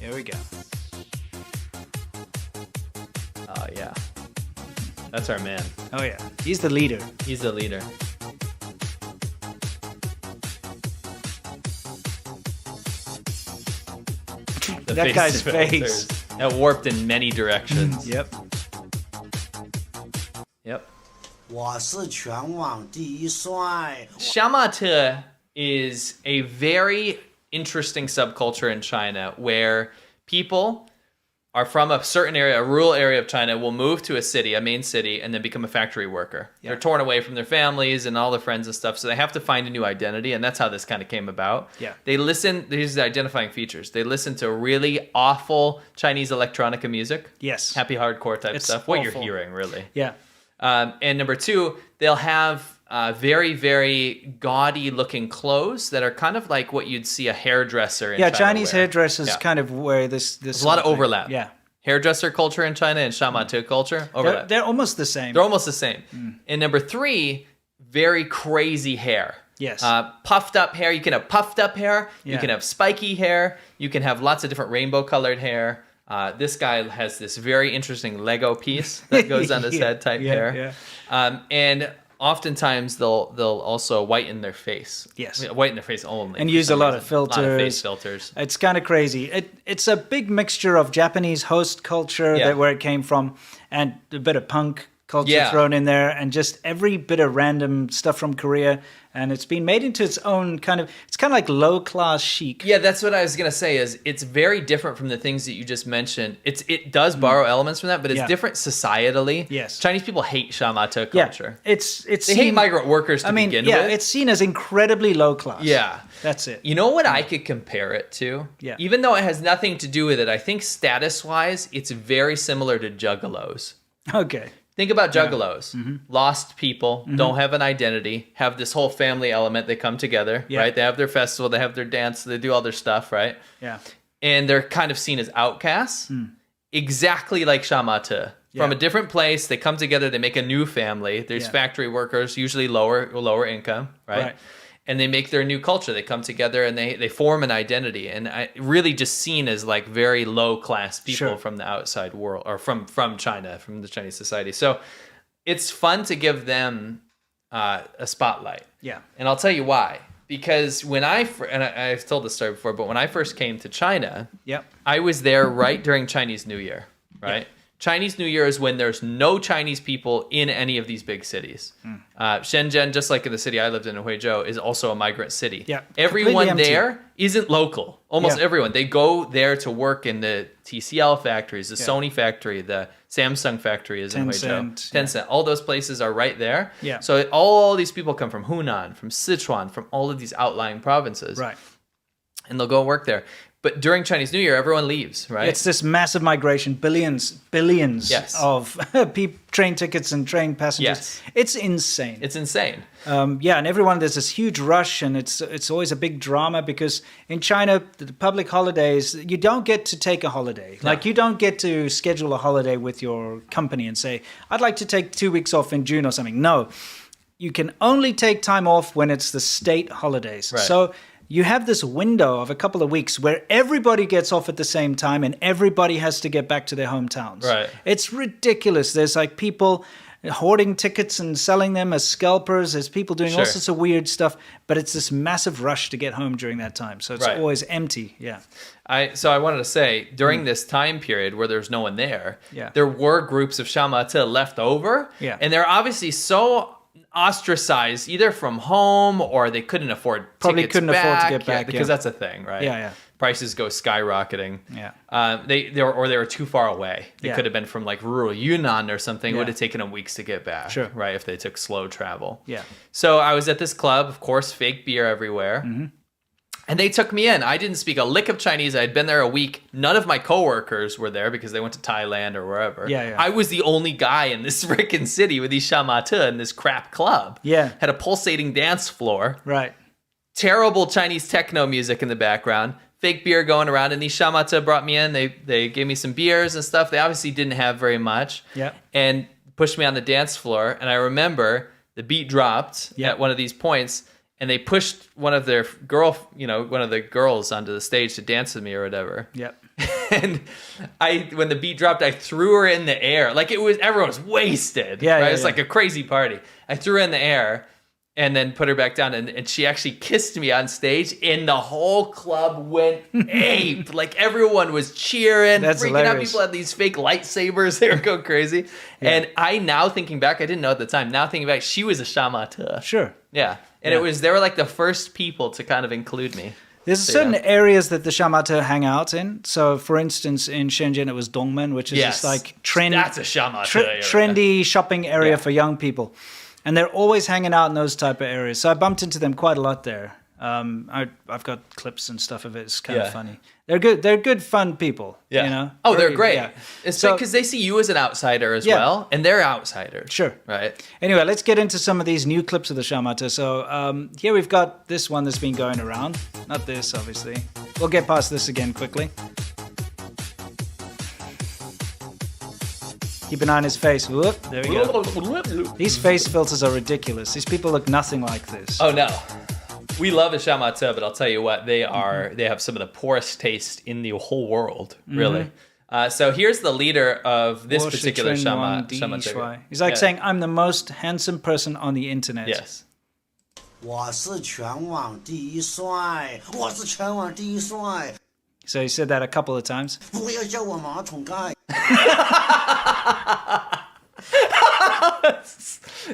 Here we go. Oh, yeah. That's our man. Oh, yeah. He's the leader. He's the leader. That guy's filters. face. That warped in many directions. Yep. Yep. 我是全网第一帅。 Shamate is a very interesting subculture in China where people are from a certain area, a rural area of China, will move to a city, a main city, and then become a factory worker. Yeah. They're torn away from their families and all their friends and stuff, so they have to find a new identity, and that's how this kind of came about. Yeah. They listen, these are the identifying features. They listen to really awful Chinese electronica music. Yes. Happy hardcore type It's stuff. What awful. you're hearing, really. Yeah. And number two, they'll have very, very gaudy looking clothes that are kind of like what you'd see a hairdresser in Yeah, China Chinese wear. hairdressers Yeah. kind of wear this. There's a lot of sort thing. overlap. Yeah. Hairdresser culture in China and Shamatu culture, overlap. They're almost the same. They're almost the same. And number three, very crazy hair. Yes. Puffed up hair. You can have puffed up hair. You Yeah. can have spiky hair. You can have lots of different rainbow colored hair. This guy has this very interesting Lego piece that goes on his Yeah, head type yeah, hair. yeah. And oftentimes they'll also whiten their face. Yes. Whiten their face only. And for use a some lot of reason. A lot of face filters. filters. It's kind of crazy. It's a big mixture of Japanese host culture, Yeah. where it came from, and a bit of punk culture Yeah. thrown in there, and just every bit of random stuff from Korea. And it's been made into its own kind of, it's kind of like low class chic. Yeah, that's what I was gonna say. Is it's very different from the things that you just mentioned. It does borrow elements from that, but it's Yeah. different societally. Yes. Chinese people hate Shamata Yeah, culture. it's They seen, hate migrant workers to begin with. it's seen as incredibly low class. Yeah. That's it. You know what I could compare it to? Yeah. Even though it has nothing to do with it, I think status-wise, it's very similar to juggalos. Okay. Think about juggalos. Mm-hmm. Lost people, don't have an identity, have this whole family element. They come together, Yeah. right? They have their festival, they have their dance, they do all their stuff, right? Yeah. And they're kind of seen as outcasts, exactly like Shamata. From Yeah. a different place, they come together, they make a new family. There's Yeah. factory workers, usually lower income, right? Right. And they make their new culture. They come together and they form an identity. And really just seen as like very low class people Sure. from the outside world, or from China, from the Chinese society. So it's fun to give them a spotlight. Yeah. And I'll tell you why. Because when I've told this story before, but when I first came to China, Yep. I was there right during Chinese New Year, right? Chinese New Year is when there's no Chinese people in any of these big cities. Shenzhen, just like in the city I lived in Huizhou, is also a migrant city. Yeah, Everyone completely empty. there isn't local. Almost Yeah. everyone. They go there to work in the TCL factories, the Yeah. Sony factory, the Samsung factory is in Huizhou. Tencent, Tencent. All those places are right there. Yeah. So all these people come from Hunan, from Sichuan, from all of these outlying provinces. Right. And they'll go work there. But during Chinese New Year, everyone leaves, right? It's this massive migration, billions Yes. of train tickets and train passengers. Yes. It's insane. It's insane. Yeah, and everyone, there's this huge rush, and it's always a big drama because in China, the public holidays, you don't get to take a holiday. Like, you don't get to schedule a holiday with your company and say, I'd like to take 2 weeks off in June or something. No, you can only take time off when it's the state holidays. Right. So you have this window of a couple of weeks where everybody gets off at the same time and everybody has to get back to their hometowns. Right. It's ridiculous. There's like people hoarding tickets and selling them as scalpers. There's people doing all Sure. sorts of weird stuff, but it's this massive rush to get home during that time. So it's Right. always empty. Yeah. So I wanted to say, during this time period where there's no one there, Yeah. there were groups of Shamata left over. Yeah. And they're obviously so ostracized either from home or they couldn't afford Probably tickets couldn't afford to back. get back, because yeah. that's a thing, right? Yeah, yeah. Prices go skyrocketing. Yeah. They were too far away. They Yeah. could have been from like rural Yunnan or something. It Yeah. would have taken them weeks to get back. Sure. Right, if they took slow travel. Yeah. So I was at this club, of course, fake beer everywhere. Mm-hmm. And they took me in. I didn't speak a lick of Chinese. I had been there a week. None of my coworkers were there because they went to Thailand or wherever. Yeah, yeah. I was the only guy in this freaking city with these shamata in this crap club. Yeah. Had a pulsating dance floor. Right. Terrible Chinese techno music in the background. Fake beer going around. And these shamata brought me in. They gave me some beers and stuff. They obviously didn't have very much. Yeah. And pushed me on the dance floor. And I remember the beat dropped Yeah. at one of these points. and they pushed one of the girls onto the stage to dance with me or whatever. Yep. And when the beat dropped, I threw her in the air. Like everyone was wasted. Yeah, right? yeah, It's yeah. like a crazy party. I threw her in the air and then put her back down. And she actually kissed me on stage, and the whole club went ape. Like everyone was cheering, That's freaking out. hilarious. People had these fake lightsabers. They were going crazy. Yeah. And I now thinking back, I didn't know at the time. Now thinking back, she was a shamata. Sure. Yeah. And Yeah. they were like the first people to kind of include me. There's So, certain yeah. areas that the shamata hang out in. So, for instance, in Shenzhen, it was Dongmen, which is Yes. just like trend, That's a shamata area. trendy shopping area Yeah. for young people. And they're always hanging out in those type of areas. So I bumped into them quite a lot there. I've got clips and stuff of it. It's kind Yeah. of funny. They're good. They're good, fun people. Yeah. You know? Oh, they're Very- great. yeah. It's So- because they see you as an outsider as Yeah. well, and they're outsiders. Sure. Right. Anyway, let's get into some of these new clips of the shamata. So here we've got this one that's been going around. Not this, obviously. We'll get past this again quickly. Keep an eye on his face. Whoop, there we go. These face filters are ridiculous. These people look nothing like this. Oh no. We love a shamata, but I'll tell you what, they have some of the poorest taste in the whole world, really. So here's the leader of this particular shamata. He's like Yeah. saying, I'm the most handsome person on the internet. Yes. 我是全网第一帅，我是全网第一帅， So he said that a couple of times. 不要叫我马桶盖。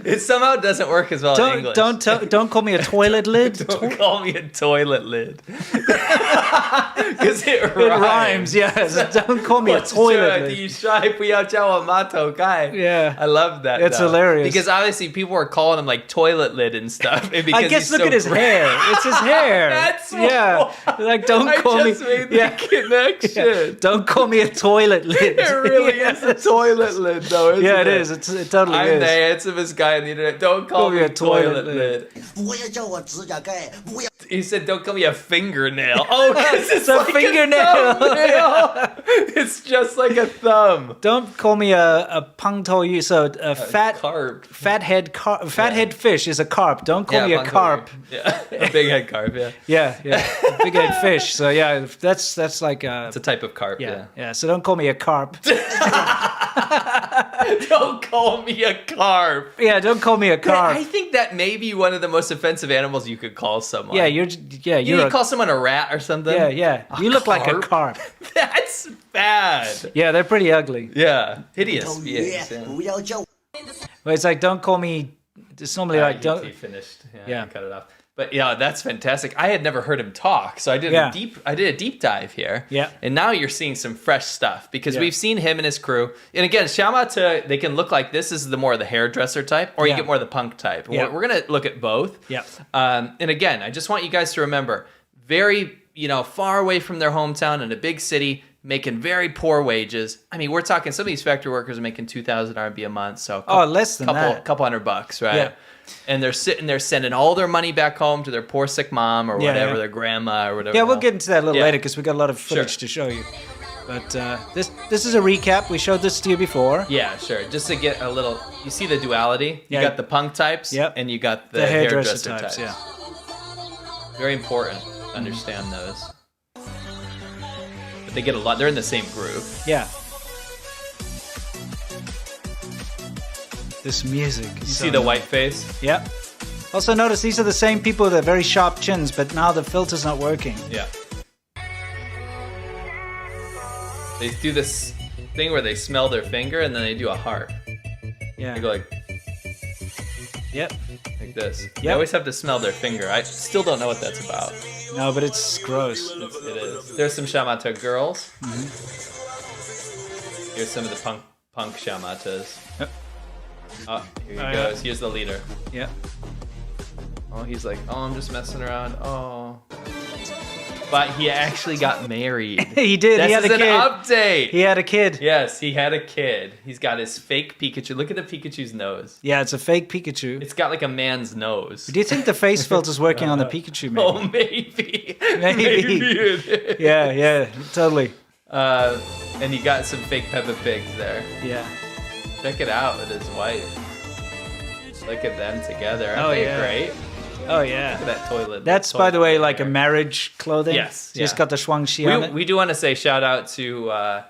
It somehow doesn't work as well in English. Don't call me a toilet lid. Don't call me a toilet lid. Because it It rhymes. rhymes, yes. Don't call me a 我是 toilet lid. 第一帅，不要叫我马桶盖. Yeah. I love that. It's though. hilarious. Because obviously people were calling him like toilet lid and stuff. And because I guess he's look so at his great. hair. It's his hair. That's yeah. Like don't I call me. just made the yeah. connection. Don't call me a toilet lid. It really is a toilet lid, though, isn't Yeah, it? it is. It totally I'm is. the handsomest guy on the internet. Don't call me a toilet lid. 不要叫我指甲盖，不要。 He said, "Don't call me a fingernail." Oh, because it's a like fingernail. A thumbnail. It's just like a thumb. Don't call me a pangtou. So a fat Carp. fathead fish is a carp. Don't call me a pangtou. carp. Yeah, a big head carp. Yeah, Yeah, a big head fish. So yeah, that's like it's a type of carp. yeah, Yeah. So don't call me a carp. Don't call me a carp. Yeah, don't call me a carp. I think that may be one of the most offensive animals you could call someone. Yeah, you you're could call someone a rat or something. yeah. You look like a carp. That's bad. Yeah, they're pretty ugly. Yeah, hideous 头鱼 beings. Yeah. 不要叫我。 But it's like don't call me. It's normally like He don't. finished. Yeah. I cut it off. But yeah, that's fantastic. I had never heard him talk, so I did Yeah. a deep dive here. Yeah. And now you're seeing some fresh stuff because Yeah. we've seen him and his crew. And again, shamata, they can look like this is the more of the hairdresser type, or you Yeah. get more of the punk type. Yeah. We're gonna look at both. Yeah. And again, I just want you guys to remember, very far away from their hometown in a big city, making very poor wages. I mean, we're talking some of these factory workers are making 2,000 RMB a month, so Less than that. couple $100, right? Yeah. And they're sitting there sending all their money back home to their poor sick mom or Yeah, whatever, yeah. their grandma or whatever. Yeah, we'll get into that a little Yeah. later because we got a lot of footage Sure. to show you. But this is a recap. We showed this to you before. Yeah, sure. Just to get a little, you see the duality. You Yeah. got the punk types, Yep. and you got the, The hairdresser, hairdresser types. types. Yeah. Very important to understand those. But they get a lot. They're in the same group. Yeah. This music. You see the white face? Yep. Also notice these are the same people with the very sharp chins, but now the filter's not working. Yeah. They do this thing where they smell their finger and then they do a heart. Yeah. They go like Yep. this. They Yep. always have to smell their finger. I still don't know what that's about. No, but it's gross. It is. There's some shamata girls. Here's some of the punk shamatas. Yep. Oh, here he Oh, goes. yeah. Here's the leader. Yep. Oh, he's like, oh, I'm just messing around. Oh. But he actually got married. He did. This He had is a an kid. update. He had a kid. Yes, he had a kid. He's got his fake Pikachu. Look at the Pikachu's nose. Yeah, it's a fake Pikachu. It's got like a man's nose. Do you think the face filter's working on the Pikachu? Maybe? Oh, maybe. Maybe. it is. Yeah, totally. And he got some fake Peppa Pigs there. Yeah. Check it out with his wife. Look at them together. Aren't Oh, they yeah. great? Oh yeah. Look at that toilet. That's, toilet by the way, there. like a marriage clothing. Yes, Just yeah. got the Shuangxi on it. We do want to say shout out to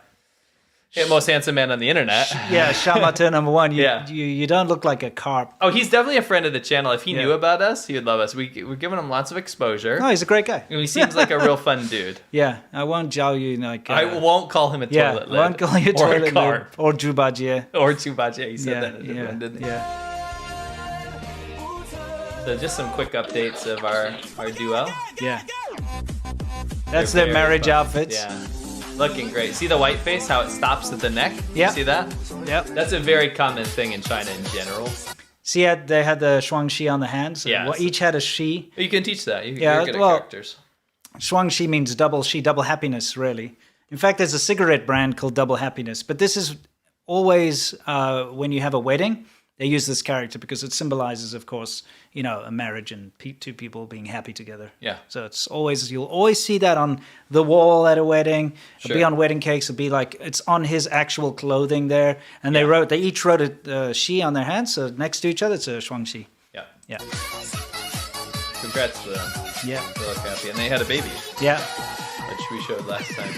most handsome man on the internet. Yeah, Shamata number one. Yeah. You don't look like a carp. Oh, he's definitely a friend of the channel. If he Yeah. knew about us, he would love us. We're giving him lots of exposure. No, he's a great guy. And he seems like a real fun dude. Yeah, I won't jiao you like. I won't call him a Yeah, toilet I lid. won't call you or toilet a carp. lid or jubajie. Or Chubajie. He said Yeah, that in a different one, didn't he? yeah. So just some quick updates of our duo. Yeah. That's They're their very marriage fun. outfits. Yeah. Looking great. See the white face, how it stops at the neck? Yeah. See that? Yep. That's a very common thing in China in general. See, they had the Shuangxi on the hands. Yeah. Each had a shi. You can teach that. Yeah, You're good at well- characters. Shuangxi means double shi, double happiness, really. In fact, there's a cigarette brand called Double Happiness. But this is always when you have a wedding, they use this character because it symbolizes, of course, a marriage and two people being happy together. Yeah. So you'll always see that on the wall at a wedding. It'll be Sure. on wedding cakes. It'll be like it's on his actual clothing there. And they each wrote a shi on their hands. So next to each other, it's a Shuangxi. Yeah. Yeah. Congrats to them. Yeah. They look happy. And they had a baby, Yeah. which we showed last time.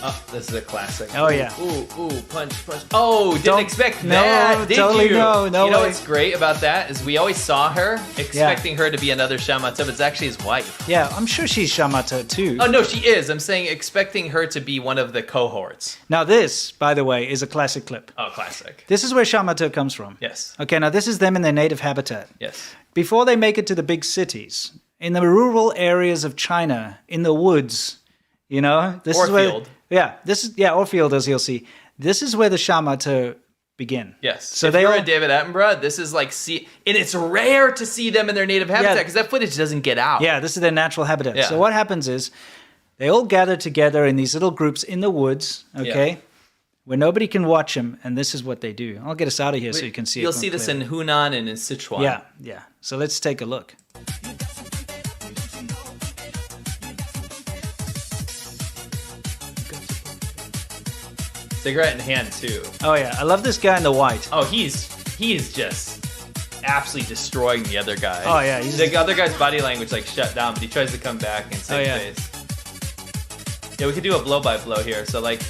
Oh, this is a classic. Oh, yeah. Ooh, punch. Oh, didn't Don't- expect no, that, did totally you? no You know way. what's great about that is we always saw her expecting her to be another Shamata, but it's actually his wife. Yeah, I'm sure she's Shamata too. Oh, no, she is. I'm saying expecting her to be one of the cohorts. Now this, by the way, is a classic clip. Oh, classic. This is where Shamata comes from. Yes. Okay, now this is them in their native habitat. Yes. Before they make it to the big cities, in the rural areas of China, in the woods, this Or is where, field. or field, as you'll see. This is where the Shamata begin. Yes. So if they you're all, a David Attenborough, this is like and it's rare to see them in their native habitat Yeah. because that footage doesn't get out. yeah, this is their natural habitat. Yeah. So what happens is they all gather together in these little groups in the woods, okay, where nobody can watch them, and this is what they do. I'll get us out of here so you can see it. You'll more see this clearly. in Hunan and in Sichuan. Yeah. So let's take a look. Cigarette in hand too. Oh yeah, I love this guy in the white. Oh, he's just absolutely destroying the other guy. Oh, yeah, he's- the other guy's body language like shut down, but he tries to come back and save yeah. face. Yeah, we could do a blow by blow here. So like.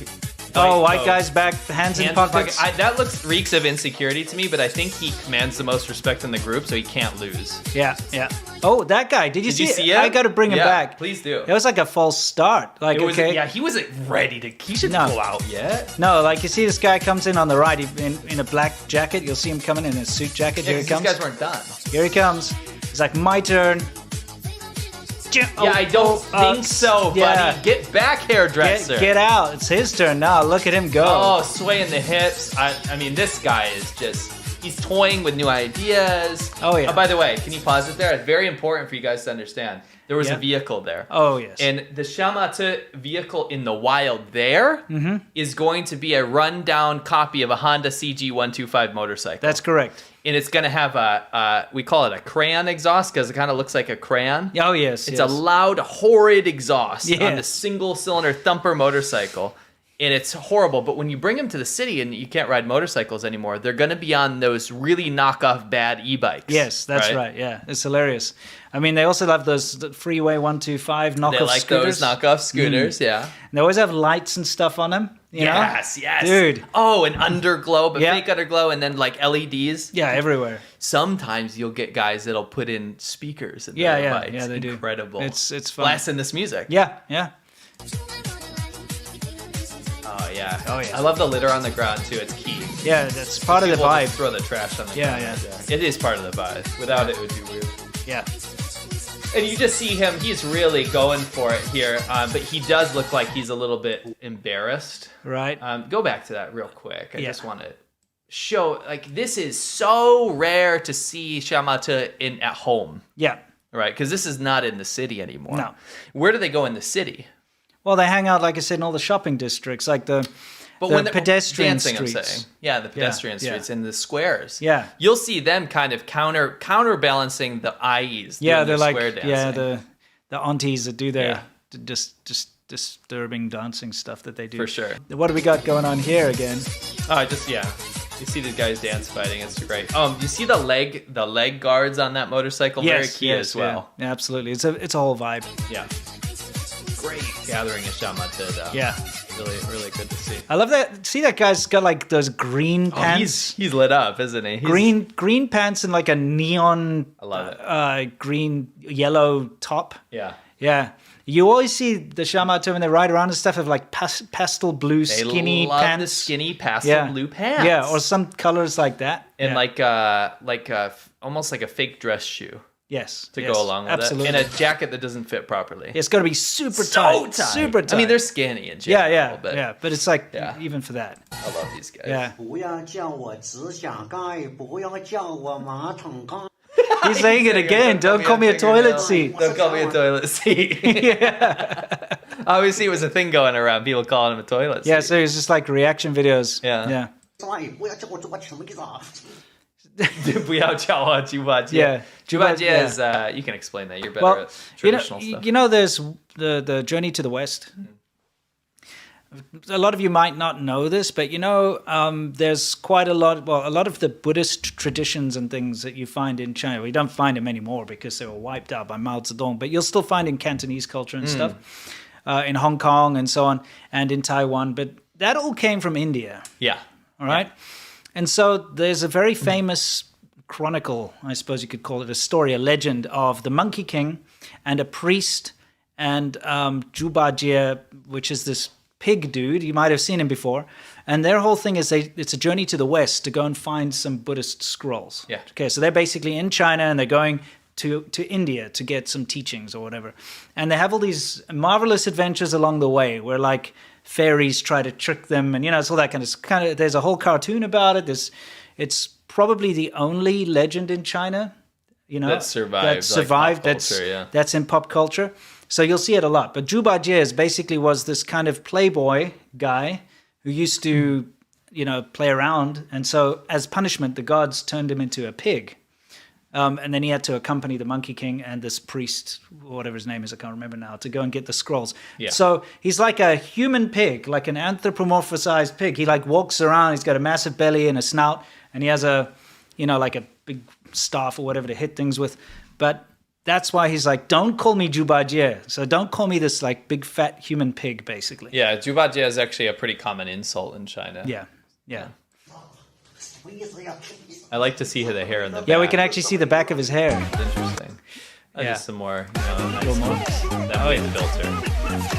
White guy's back, hands in Hands in pockets. pocket. That reeks of insecurity to me, but I think he commands the most respect in the group, so he can't lose. Yeah. Oh, that guy. Did you Did you see see it? I got to bring him Yeah, back. please do. It was like a false start. Like, It was, okay. Yeah, he wasn't ready to. He shouldn't No. go out yet. No, like you see this guy comes in on the right in a black jacket. You'll see him coming in a suit jacket. Yeah, Here he 'cause comes. these guys weren't done. Here he comes. He's like, my turn. Yeah, I don't think so, buddy. yeah. Get back, hairdresser. Get out. It's his turn now. Look at him go. Oh, swaying the hips. I mean, this guy is he's toying with new ideas. Oh, yeah. By the way, can you pause it there? It's very important for you guys to understand. There was Yeah. a vehicle there. Oh, yes. And the Shamata vehicle in the wild there is going to be a rundown copy of a Honda CG125 motorcycle. That's correct. And it's going to have we call it a crayon exhaust because it kind of looks like a crayon. Oh, yes. It's a loud, horrid exhaust on Yeah. the single-cylinder thumper motorcycle. And it's horrible. But when you bring them to the city and you can't ride motorcycles anymore, they're going to be on those really knockoff bad e-bikes. Yes, that's right. Yeah, it's hilarious. I mean, they also have those Freeway 125 knockoff They like scooters. those knockoff scooters, yeah. And they always have lights and stuff on them. You know? Yes. Dude. Oh, an underglow, but Yeah. fake underglow, and then like LEDs. Yeah, everywhere. Sometimes you'll get guys that'll put in speakers in Yeah, their yeah, bikes. yeah, they do. Incredible. It's fun. Blasting this music. Yeah. Oh yeah. Oh, yeah. I love the litter on the ground too. It's key. Yeah, that's part of the People vibe. just throw the trash on the Yeah, ground. yeah. It is part of the vibe. Without it, it would be weird. Yeah. And you just see him, he's really going for it here, but he does look like he's a little bit embarrassed. Right. Go back to that real quick. I Yeah. just want to show, like, this is so rare to see Shamata at home, Yeah. right? Because this is not in the city anymore. No. Where do they go in the city? Well, they hang out, like I said, in all the shopping districts, like the When they're pedestrian dancing, streets. I'm saying. Yeah, the pedestrian yeah. streets and the squares. Yeah. You'll see them kind of counterbalancing the IEs. Yeah, doing they're their like square dancing. the aunties that do their Yeah. just disturbing dancing stuff that they do. For sure. What do we got going on here again? Oh, just You see these guys dance fighting. It's great. You see the leg guards on that motorcycle? Very key as well. Yeah, absolutely. It's a whole vibe. Yeah. Great gathering of Shamata, though. Yeah. Really, really good to see. I love that. See that guy's got like those green pants. He's lit up, isn't he? Green pants and like a neon. I love it. Green yellow top. Yeah. Yeah. You always see the Shamata when they ride around and stuff have like pastel blue skinny love pants. the skinny pastel blue pants. Yeah, or some colors like that. And almost like a fake dress shoe. Yes. To go along with absolutely. it. And a jacket that doesn't fit properly. It's got to be super tight. Super tight. I mean, they're skinny in general. But it's like, even for that. I love these guys. Yeah. 不要叫我指甲盖，不要叫我马桶盖。 He's saying it again. Don't call me a toilet seat. Don't call me a toilet seat. Obviously, it was a thing going around. People calling him a toilet seat. Yeah, so it's just like reaction videos. Yeah. 不要叫我做成子。 不要叫我猪八戒. Yeah.猪八戒 is, you can explain that. You're better at traditional stuff. You know, there's the Journey to the West. A lot of you might not know this, but there's quite a lot of the Buddhist traditions and things that you find in China. We don't find them anymore because they were wiped out by Mao Zedong, but you'll still find in Cantonese culture and stuff, in Hong Kong and so on, and in Taiwan. But that all came from India. Yeah. All right? And so there's a very famous chronicle, I suppose you could call it a story, a legend of the Monkey King and a priest and Juba Jie, which is this pig dude. You might have seen him before. And their whole thing is it's a journey to the West to go and find some Buddhist scrolls. Yeah. Okay, so they're basically in China and they're going to India to get some teachings or whatever. And they have all these marvelous adventures along the way where like fairies try to trick them and it's all that kind of there's a whole cartoon about it. It's probably the only legend in China, that survived, that's in pop culture. So you'll see it a lot. But Juba Jie basically was this kind of playboy guy who used to, play around. And so as punishment, the gods turned him into a pig. And then he had to accompany the Monkey King and this priest, whatever his name is, I can't remember now, to go and get the scrolls. Yeah. So he's like a human pig, like an anthropomorphized pig. He like walks around, he's got a massive belly and a snout, and he has like a big staff or whatever to hit things with. But that's why he's like, don't call me Juba Jie. So don't call me this like big fat human pig, basically. Yeah, Juba Jie is actually a pretty common insult in China. Yeah. I like to see the hair in the back. Yeah, we can actually see the back of his hair. It's interesting. Just some more, little more. that filter.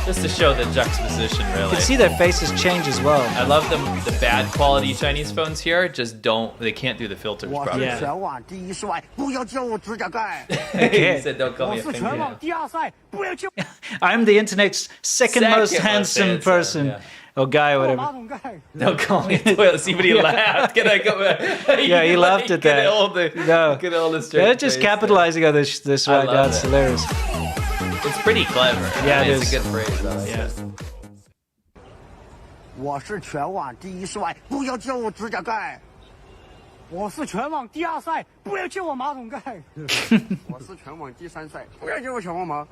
Just to show the juxtaposition, really. You can see their faces change as well. I love the bad quality Chinese phones here. They can't do the filters properly. Yeah. 全网第一帅，不要叫我指甲盖。 He said, don't call me a 我是全网 finger. 第二帅，不要叫 I'm the internet's second most handsome person. Yeah. Or guy or 我 whatever. 马桶盖。 Don't call me a toilet seat, but he laughed. Can I go back? Yeah, he laughed at that. No. Look at all the straight They're just face capitalizing on this I right now. love It's it. hilarious. there. It's pretty clever. Yeah, I mean, it it's is. a good phrase. I like Yeah. it. 我是全网第一帅，不要叫我指甲盖。我是全网第二帅，不要叫我马桶盖。我是全网第三帅，不要叫我小黄毛。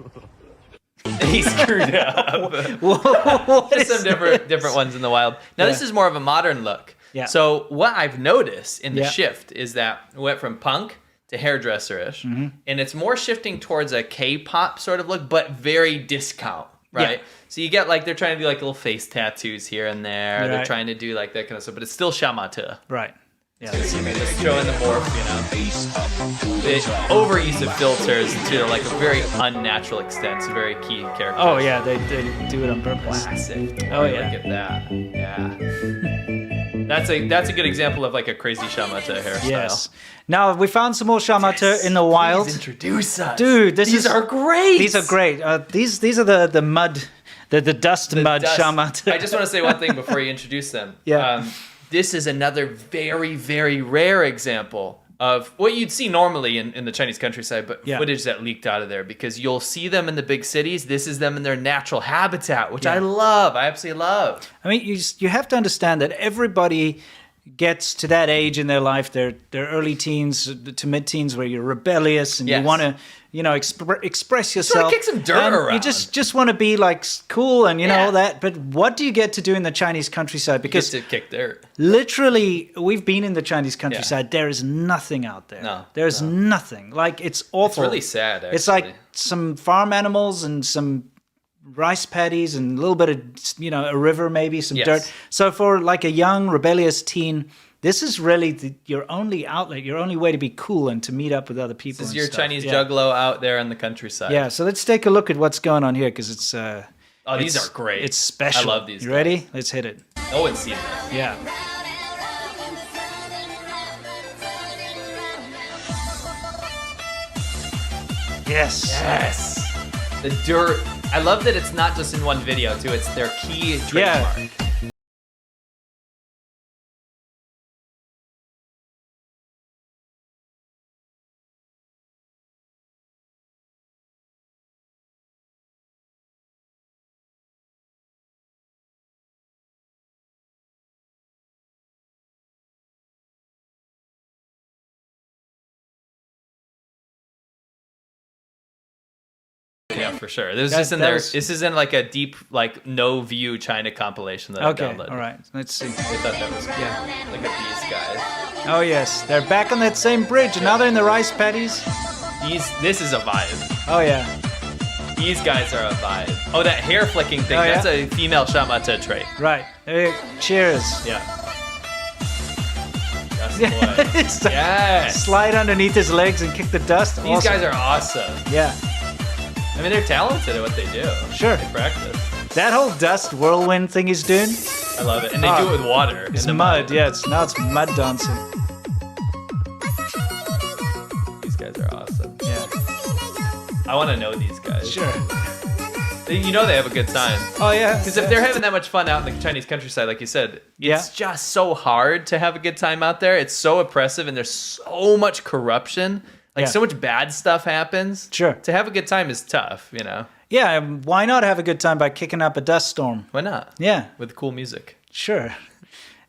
He screwed up. What Just is some different ones in the wild. Now, this is more of a modern look. Yeah. So what I've noticed in the Yeah. shift is that it went from punk to hairdresser-ish, and it's more shifting towards a K-pop sort of look, but very discount, right? Yeah. So you get like, they're trying to do like little face tattoos here and there. They're Right. trying to do like that kind of stuff, but it's still Shamata. Right. Yeah. Just showing the morph, The overuse of filters to like a very unnatural extent. It's a very key character. Oh, yeah, they do it on purpose. Classic. Oh, yeah. Look at that. Yeah. That's a good example of like a crazy Shamata hairstyle. Yes. Now, we found some more Shamata in the wild. Please introduce us. Dude, These are great. These are great. These are the mud, the dust mud Dust. Shamata. I just want to say one thing before you introduce them. Yeah. This is another very, very rare example of what you'd see normally in the Chinese countryside, but Yeah. footage that leaked out of there, because you'll see them in the big cities. This is them in their natural habitat, which Yeah. I love. I absolutely love. I mean, you have to understand that everybody gets to that age in their life, their early teens to mid-teens, where you're rebellious and Yes. you want to express wanna yourself. kick some dirt and around. You just want to be like cool and Yeah. all that. But what do you get to do in the Chinese countryside? Because Just to kick dirt. literally, we've been in the Chinese countryside. There is nothing out there. No, There's nothing. Like, it's awful. It's really sad, It's like actually. some farm animals and some rice paddies and a little bit of, a river, maybe some Yes. dirt. So for like a young, rebellious teen, this is really your only outlet, your only way to be cool and to meet up with other people. This is and your stuff. Chinese Yeah. juggalo out there in the countryside. Yeah, so let's take a look at what's going on here because it's. Oh, these are great. It's special. I love these. You guys. ready? Let's hit it. No one's seen this. Yeah. Yes. Yes. The dirt. I love that it's not just in one video, too. It's their key trademark. Yeah. Yeah, for sure. This is That- just in that there. was- This is in like a deep, like no view China compilation that I Okay. downloaded. All right. Let's see. I thought that was cool. Yeah. Look at these guys. Oh yes, they're back on that same bridge, and now they're in the rice paddies. This is a vibe. Oh yeah. These guys are a vibe. Oh, that hair flicking thing. Oh, yeah? That's a female shamata trait. Right. Cheers. Yeah. That's Yeah. boy. It's like Yes. slide underneath his legs and kick the dust. These guys are awesome. Yeah. I mean, they're talented at what they do. Sure. They practice. That whole dust whirlwind thing he's doing. I love it. And they do it with water. It's in the mud. Yeah. Now it's mud dancing. These guys are awesome. Yeah. I want to know these guys. Sure. You know they have a good time. Oh yeah. Because if they're having that much fun out in the Chinese countryside, like you said, it's just so hard to have a good time out there. It's so oppressive and there's so much corruption. Like, Yeah. so much bad stuff happens. Sure. To have a good time is tough, you know? Yeah. Why not have a good time by kicking up a dust storm? Why not? Yeah. With cool music. Sure.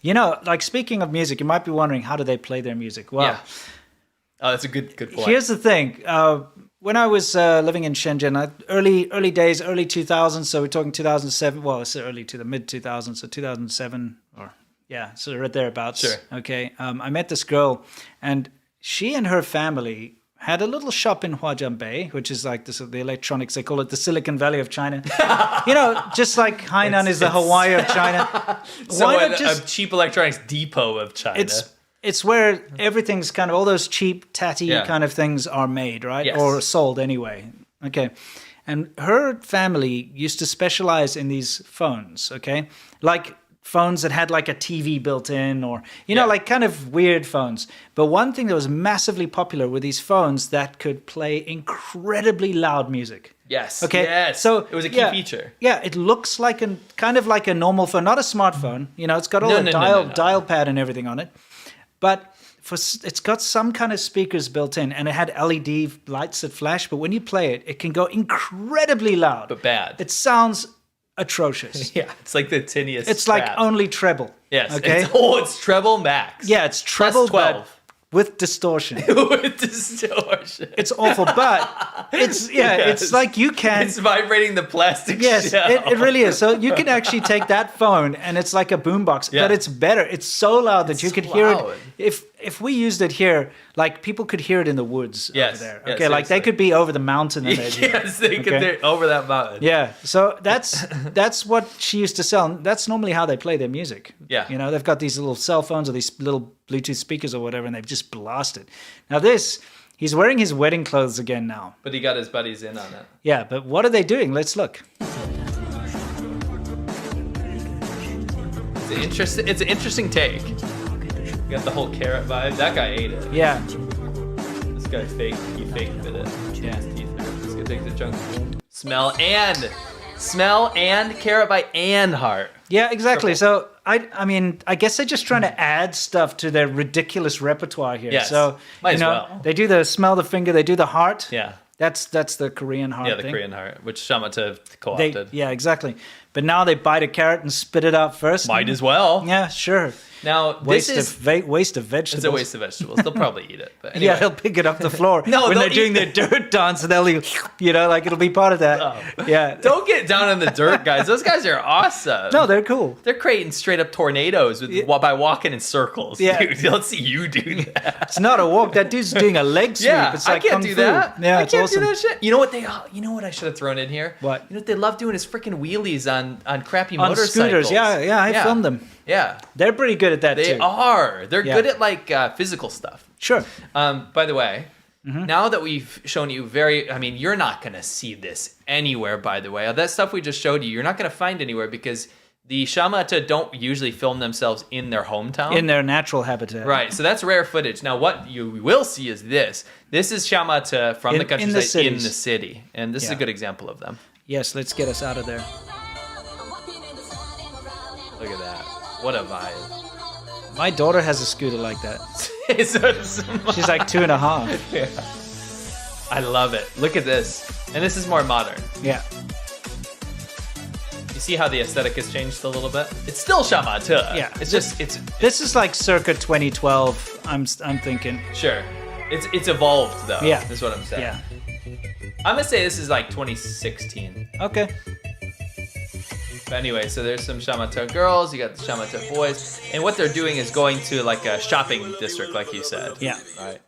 Like speaking of music, you might be wondering how do they play their music? Well, Yeah. Oh, that's a good point. here's the thing. When I was living in Shenzhen, early days, early 2000s, so we're talking 2007. Well, it's early to the mid 2000s, so 2007 so right thereabouts. Sure. Okay. I met this girl, and she and her family had a little shop in Huajianbei, which is like the electronics. They call it the Silicon Valley of China. Just like Hainan is the Hawaii of China. So Why not a cheap electronics depot of China. It's where everything's kind of all those cheap, tatty Yeah. kind of things are made, right? Yes. Or sold anyway. Okay. And her family used to specialize in these phones, okay? Like phones that had like a TV built in or, like kind of weird phones. But one thing that was massively popular were these phones that could play incredibly loud music. Yes. Okay. Yes. So it was a key feature. Yeah, it looks like kind of like a normal phone, not a smartphone. It's got all No, the no. dial pad and everything on it. But it's got some kind of speakers built in, and it had LED lights that flash. But when you play it, it can go incredibly loud. But bad. It sounds atrocious. Yeah. It's like the tinniest. It's like crap. only treble. Yes. Okay. It's treble max. Yeah, it's treble, Plus 12. but with distortion. With distortion. It's awful, but it's Yes. it's like you can. It's vibrating the plastic Yes, shell. it really is. So you can actually take that phone and it's like a boombox, Yeah. but it's better. It's so loud that you could hear loud. it. If we used it here, like people could hear it in the woods Yes, over there. yeah, Okay, like they seriously. could be over the mountain. And they'd hear it. Yes, they could. Okay. They're over that mountain. Yeah, so that's what she used to sell. And that's normally how they play their music. Yeah. They've got these little cell phones or these little Bluetooth speakers or whatever, and they've just blasted. Now he's wearing his wedding clothes again now. But he got his buddies in on it. Yeah, but what are they doing? Let's look. It's an interesting take. You got the whole carrot vibe. That guy ate it. Yeah. This guy faked bit it. Yeah. His teeth hurt. This guy takes a chunk. Smell and carrot by and heart. Yeah, exactly. So I mean, I guess they're just trying to add stuff to their ridiculous repertoire here. Yes. So Might as well. they do the smell the finger, they do the heart. Yeah. That's the Korean heart. Yeah, the thing. Korean heart, which Shamata co-opted. Yeah, exactly. But now they bite a carrot and spit it out first. Might as well. Yeah, sure. Now, Waste this is... waste of vegetables. It's a waste of vegetables. They'll probably eat it. But anyway. Yeah, they'll pick it off the floor No, when they'll they're doing their dirt dance, and they'll, like it'll be part of that. Oh. Yeah. Don't get down on the dirt, guys. Those guys are awesome. No, they're cool. They're creating straight up tornadoes by walking in circles. Yeah. Dude, let's see you do that. It's not a walk. That dude's doing a leg sweep. Yeah, It's like I can't kung do fu. that. Yeah, I it's can't awesome. do that shit. You know what I should have thrown in here? What? You know what they love doing is freaking wheelies on crappy On motorcycles. scooters. Yeah, I filmed them. Yeah. They're pretty good at that They too. are. They're Yeah. good at like physical stuff. Sure. By the way, Mm-hmm. now that we've shown you you're not going to see this anywhere, by the way. That stuff we just showed you're not going to find anywhere because the Shamata don't usually film themselves in their hometown. In their natural habitat. Right, so that's rare footage. Now, what you will see is this. This is Shamata from the countryside in the city. And this is a good example of them. Yes, let's get us out of there. Look at that. What a vibe. My daughter has a scooter like that. It's so smart. She's like 2.5. Yeah. I love it. Look at this. And this is more modern. Yeah. You see how the aesthetic has changed a little bit? It's still Shamata. Yeah. It's just, it's This is like circa 2012, I'm thinking. sure. It's evolved though. Yeah. Is what I'm saying. Yeah. I'm gonna say this is like 2016. Okay. But anyway, so there's some Shamata girls, you got the Shamata boys, and what they're doing is going to like a shopping district, like you said. Yeah. Right.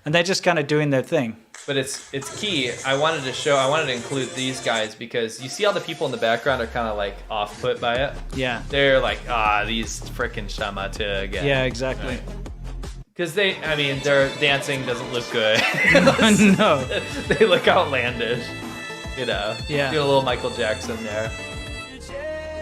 And they're just kind of doing their thing. But it's key. I wanted to include these guys because you see all the people in the background are kind of like off put by it. Yeah. They're like, these frickin' Shamata again. Yeah, exactly. Because their dancing doesn't look good. No. They look outlandish. Yeah. Yeah. Doing a little Michael Jackson there.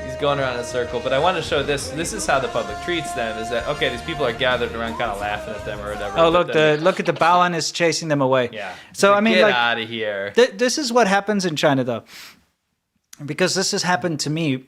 He's going around in a circle. But I want to show this. This is how the public treats them. Is that okay? These people are gathered around, kind of laughing at them or whatever. Oh, but look! then- Look at the Baoan is chasing them away. Yeah. So I mean, get like, out of here. this is what happens in China, though, because this has happened to me.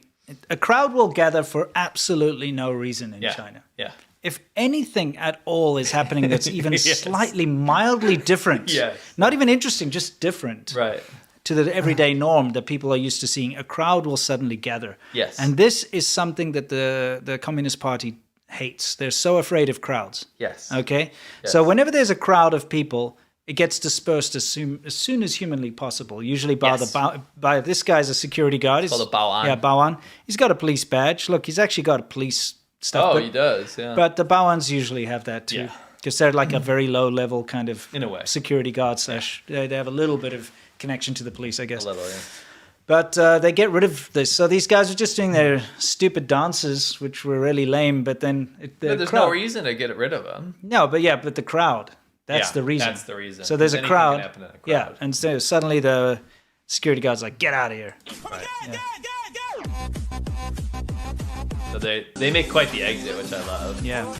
A crowd will gather for absolutely no reason in China. Yeah. If anything at all is happening that's even Yes. slightly mildly different, Yes. not even interesting, just different, Right. to the everyday norm that people are used to seeing, a crowd will suddenly gather. Yes. And this is something that the Communist Party hates. They're so afraid of crowds. Yes. Okay? Yes. So whenever there's a crowd of people, it gets dispersed as soon as humanly possible, usually by Yes. by this guy's a security guard. He's called a Baoan. Yeah, Baoan. He's got a police badge. Look, he's actually got a police stuff. Oh, but, he does. Yeah. But the Baoans usually have that too. Yeah. Because they're like a very low level kind of In a way. security guard slash. They have a little bit of connection to the police, I guess. a little. Yeah. But they get rid of this. So these guys were just doing their stupid dances, which were really lame. But then But there's no reason to get rid of them. No, but the crowd. That's Yeah, the reason. that's the reason. So there's a Anything can crowd. happen in a crowd. Yeah, and so suddenly the security guard's like, "Get out of here!" Right. So they make quite the exit, which I love. Yeah.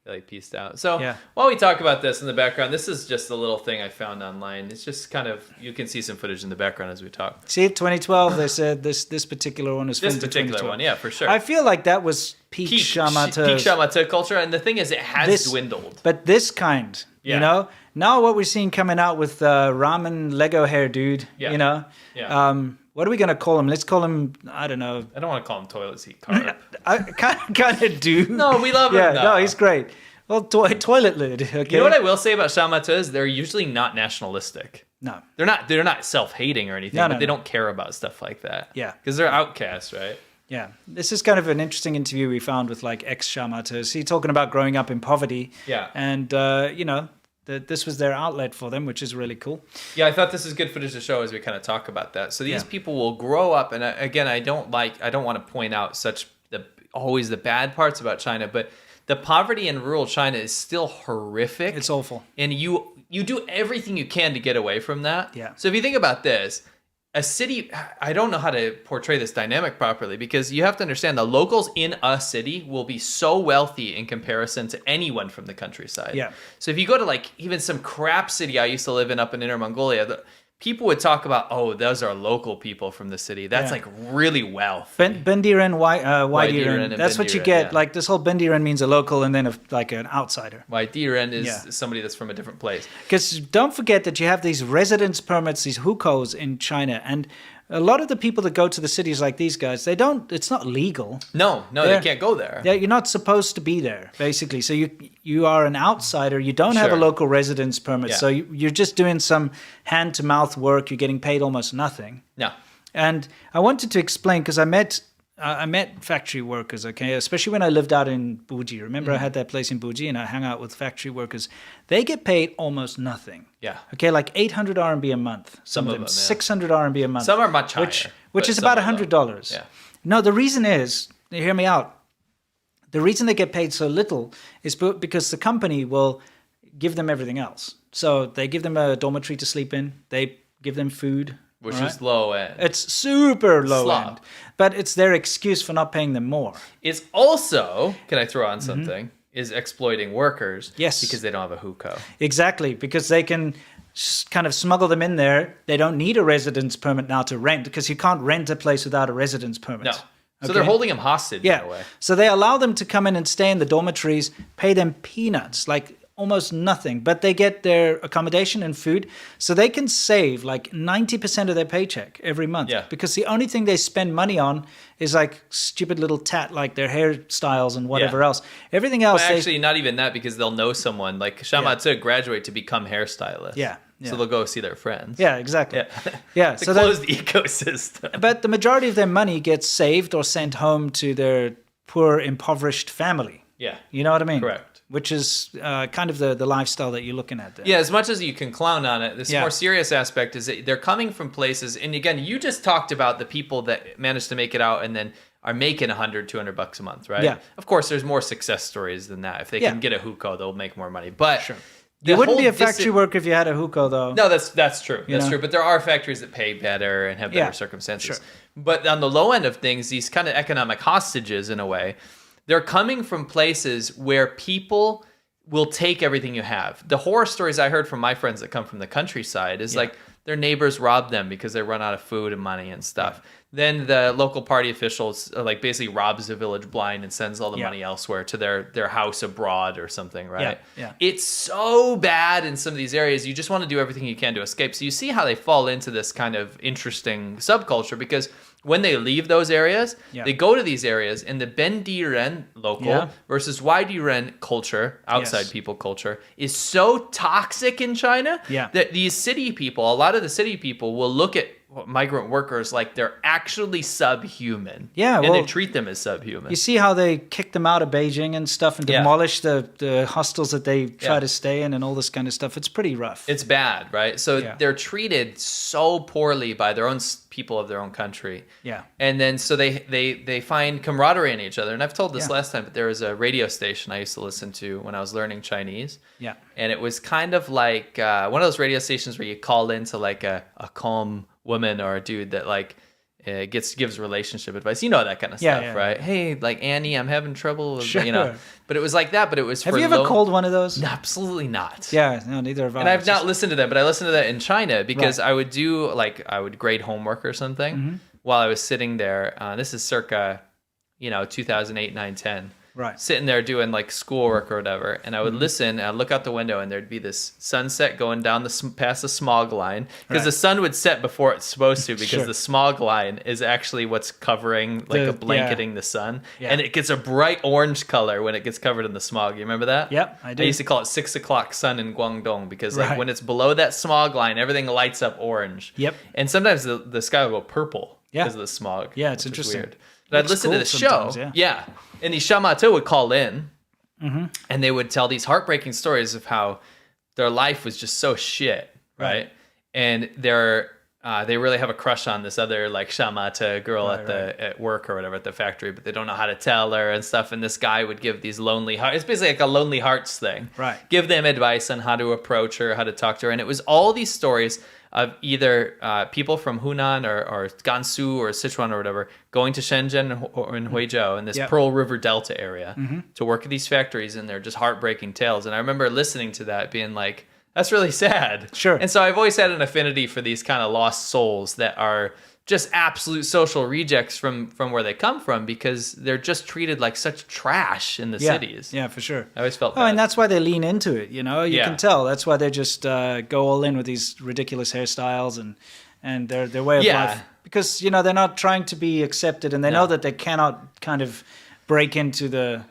They like pieced out. So Yeah. while we talk about this in the background, this is just a little thing I found online. It's just kind of, you can see some footage in the background as we talk. See, 2012. They said this particular one was This filmed in particular 2012. one, yeah, for sure. I feel like that was peak Shamata. Peak Shamata culture, and the thing is, it has This- dwindled. But this kind, Yeah. you know, now what we're seeing coming out with ramen Lego hair dude, Yeah. you know, Yeah. what are we gonna call him? Let's call him, I don't know, I don't want to call him toilet seat carp. I kind of do. No, we love him. Yeah, though. no, he's great. Well, toilet lid. Okay. You know what I will say about Shamata is they're usually not nationalistic. No. They're not self-hating or anything, No, but no, they no. don't care about stuff like that. Yeah. Because they're outcasts, right? Yeah, this is kind of an interesting interview we found with like ex-Shamatas. He talking about growing up in poverty. Yeah. And you know, that this was their outlet for them, which is really cool. Yeah, I thought this is good footage to show as we kind of talk about that. So these Yeah. people will grow up, and again, I don't want to point out always the bad parts about China, but the poverty in rural China is still horrific. It's awful. And you do everything you can to get away from that. Yeah. So if you think about this, a city, I don't know how to portray this dynamic properly, because you have to understand the locals in a city will be so wealthy in comparison to anyone from the countryside. Yeah. So if you go to like even some crap city I used to live in up in Inner Mongolia, people would talk about, oh, those are local people from the city. That's Yeah. like really wealth. Bendiren, Waidiren Waidiren. and That's what you Bendiren, get. yeah. Like this whole Bendiren means a local and then like an outsider. Why Diren is Yeah. somebody that's from a different place. Because don't forget that you have these residence permits, these hukou in China, and a lot of the people that go to the cities like these guys, it's not legal. No, they can't go there. Yeah, you're not supposed to be there, basically. So you are an outsider. You don't have a local residence permit. Yeah. So you're just doing some hand-to-mouth work. You're getting paid almost nothing. No. And I wanted to explain, because I met factory workers, okay, especially when I lived out in Buji. Remember, I had that place in Buji, and I hung out with factory workers. They get paid almost nothing. Yeah. Okay, like 800 RMB a month. Some of them, 600 RMB a month. Some are much higher. Which is about $100. Yeah. No, the reason is, hear me out. The reason they get paid so little is because the company will give them everything else. So they give them a dormitory to sleep in. They give them food. Which is low end. It's super low Slop. end. But it's their excuse for not paying them more. It's also, can I throw on something, is exploiting workers. Yes. Because they don't have a hukou. Exactly, because they can kind of smuggle them in there. They don't need a residence permit now to rent, because you can't rent a place without a residence permit. No. So they're holding them hostage in a way. So they allow them to come in and stay in the dormitories, pay them peanuts, like almost nothing, but they get their accommodation and food, so they can save like 90% of their paycheck every month. Yeah. Because the only thing they spend money on is like stupid little tat, like their hairstyles and whatever else. Everything else, Well, actually, not even that, because they'll know someone. Like Shamatsu graduate to become hairstylists. Yeah. So they'll go see their friends. Yeah, exactly. Yeah. Yeah. It's So a closed ecosystem. but the majority of their money gets saved or sent home to their poor, impoverished family. Yeah. You know what I mean? Correct. Which is kind of the lifestyle that you're looking at there. Yeah, as much as you can clown on it, this more serious aspect is that they're coming from places, and again, you just talked about the people that manage to make it out and then are making $100-$200 a month, right? Yeah. Of course, there's more success stories than that. If they can get a hukou, they'll make more money. But you wouldn't be a factory worker if you had a hukou, though. No, that's true. That's true. But there are factories that pay better and have better circumstances. Sure. But on the low end of things, these kind of economic hostages, in a way, they're coming from places where people will take everything you have. The horror stories I heard from my friends that come from the countryside is like their neighbors rob them because they run out of food and money and stuff. Then the local party officials like basically robs the village blind and sends all the money elsewhere to their house abroad or something, right? Yeah. It's so bad in some of these areas. You just want to do everything you can to escape. So you see how they fall into this kind of interesting subculture, because when they leave those areas, they go to these areas, and the Bendiren local versus Waidiren culture, outside people culture, is so toxic in China that these city people, a lot of the city people will look at migrant workers like they're actually subhuman. Yeah, and they treat them as subhuman. You see how they kick them out of Beijing and stuff and demolish the hostels that they try to stay in and all this kind of stuff. It's pretty rough. It's bad, right? So they're treated so poorly by their own people of their own country. Yeah. And then so they find camaraderie in each other. And I've told this last time, but there was a radio station I used to listen to when I was learning Chinese. Yeah. And it was kind of like one of those radio stations where you call into like a calm woman or a dude that like gives relationship advice, that kind of stuff, right? Hey, like Annie, I'm having trouble with, but it was like that, but it was have you ever called one of those? No, absolutely not. Yeah, no, neither have I. And I've not listened to them, but I listened to that in China because I would do I would grade homework or something while I was sitting there. This is circa 2008, 9, 10. Right. Sitting there doing like schoolwork or whatever, and I would listen, and I'd look out the window, and there'd be this sunset going down past the smog line, because the sun would set before it's supposed to, because the smog line is actually what's covering, like blanketing the sun, and it gets a bright orange color when it gets covered in the smog. You remember that? Yep, I do. I used to call it 6 o'clock sun in Guangdong, because like when it's below that smog line, everything lights up orange. Yep. And sometimes the sky will go purple because of the smog. Yeah, it's interesting. Weird. But I'd listen to the show. Yeah. And these Shamatsu would call in, and they would tell these heartbreaking stories of how their life was just so shit, right? And they really have a crush on this other like Shamata girl at work or whatever at the factory, but they don't know how to tell her and stuff. And this guy would give these lonely hearts. It's basically like a Lonely Hearts thing. Right. Give them advice on how to approach her, how to talk to her. And it was all these stories of either people from Hunan or Gansu or Sichuan or whatever going to Shenzhen or in Huizhou in this Pearl River Delta area to work at these factories, and they're just heartbreaking tales. And I remember listening to that being like, that's really sad. Sure. And so I've always had an affinity for these kind of lost souls that are just absolute social rejects from where they come from, because they're just treated like such trash in the cities. Yeah, for sure. I always felt that. And that's why they lean into it, you can tell. That's why they just go all in with these ridiculous hairstyles and their way of life. because they're not trying to be accepted, and they know that they cannot kind of break into the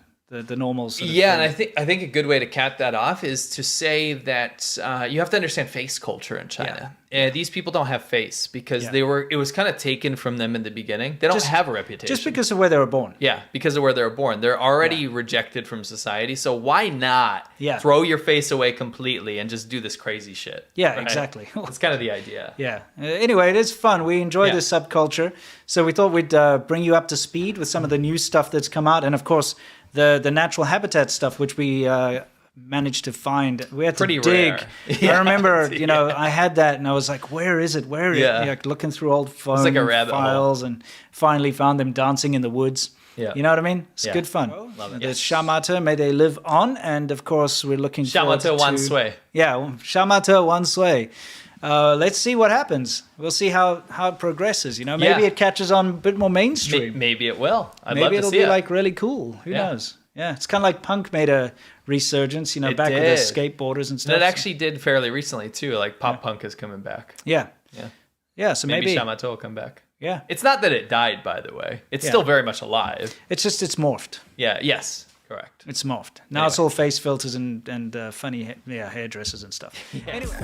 normal sort of thing. And I think a good way to cap that off is to say that you have to understand face culture in China. And these people don't have face because it was kind of taken from them in the beginning. They don't have a reputation. Just because of where they were born. Yeah, because of where they were born. They're already rejected from society. So why not throw your face away completely and just do this crazy shit? Yeah, right? Exactly. That's kind of the idea. Yeah. Anyway, it is fun. We enjoy this subculture. So we thought we'd bring you up to speed with some of the new stuff that's come out. And of course, the natural habitat stuff, which we managed to find. We had to dig. Rare. I remember, I had that and I was like, where is it? Where is it? Like looking through old phone like a rabbit files and finally found them dancing in the woods. Yeah. You know what I mean? It's good fun. Love it. There's Shamata, may they live on. And of course, we're looking forward to... Shamata Wan Sui. Yeah, Shamata Wan Sui. Let's see what happens. We'll see how it progresses. Maybe it catches on a bit more mainstream. Maybe it will. Maybe love to it'll see be it. like really cool. Who knows? Yeah, it's kind of like punk made a resurgence, back with the skateboarders and stuff. And it actually did fairly recently too. Like pop punk is coming back. Yeah. So maybe Shamata will come back. Yeah. It's not that it died, by the way. It's still very much alive. It's just it's morphed. Yeah. Yes. Correct. It's morphed. Now it's all face filters and funny hairdressers and stuff. Yeah. Anyway.